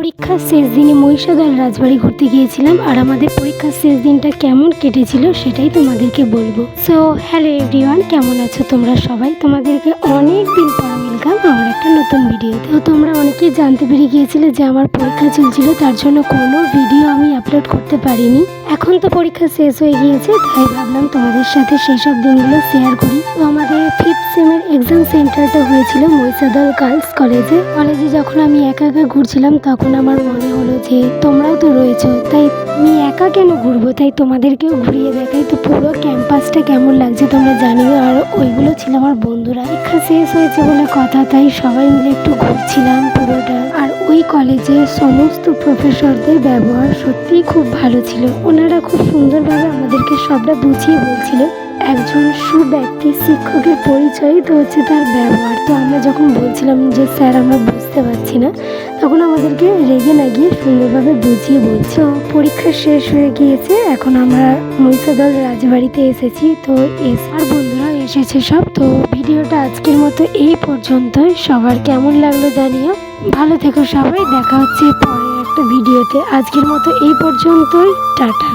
পরীক্ষার শেষ দিনে মহিষাদল রাজবাড়ি ঘুরতে গিয়েছিলাম, আর আমাদের পরীক্ষার শেষ দিনটা কেমন কেটেছিল সেটাই তোমাদেরকে বলবো। সো হ্যালো এভরিওয়ান, কেমন আছো তোমরা সবাই? তোমাদেরকে অনেক দিন পর ওয়েলকাম আমার একটা নতুন ভিডিওতে। তো তোমরা অনেকেই জানতে পেরে গিয়েছিলে যে আমার পরীক্ষা চলছিল, তার জন্য কোনো ভিডিও আমি আপলোড করতে পারিনি। এখন তো পরীক্ষা শেষ হয়ে গিয়েছে, তাই ভাবলাম তোমাদের সাথে সেই সব দিনগুলো শেয়ার করি। তো আমাদের 5th সেমের এক্সাম সেন্টারটা হয়েছিল মহিষাদল গার্লস কলেজে। যখন আমি একা একা ঘুরছিলাম তখন আমার মনে হলো যে তোমরাও তো রয়েছো, তাই আমি একা কেন ঘুরবো, তাই তোমাদেরকেও ঘুরিয়ে দেখাই। তো পুরো ক্যাম্পাসটা কেমন লাগছে তোমরা জানিও। আর ওইগুলো ছিল আমার বন্ধুরা। পরীক্ষা শেষ হয়েছে বলে কথা, তাই সবাই মিলে একটু ঘুরছিলাম পুরোটা। আর ওই কলেজের সমস্ত প্রফেসরদের ব্যবহার সত্যিই খুব ভালো ছিল। ওনারা খুব সুন্দরভাবে আমাদেরকে সবটা বুঝিয়ে বলছিল। একজন সুব্যক্তি শিক্ষকের পরিচয় তো হচ্ছে তার ব্যবহার। তো আমরা যখন বলছিলাম যে স্যার আমরা বুঝতে পারছি না, তখন আমাদেরকে রেগে না গিয়ে সুন্দরভাবে বুঝিয়ে বলছে। তো পরীক্ষা শেষ হয়ে গিয়েছে, এখন আমরা মহিষাদল রাজবাড়িতে এসেছি। তো আর বন্ধুরা এসেছে সব। তো ভিডিওটা আজকের মতো এই পর্যন্তই। সবার কেমন লাগলো জানিও। ভালো থেকো সবাই, দেখা হচ্ছে পরের একটা ভিডিওতে। আজকের মতো এই পর্যন্তই, টাটা।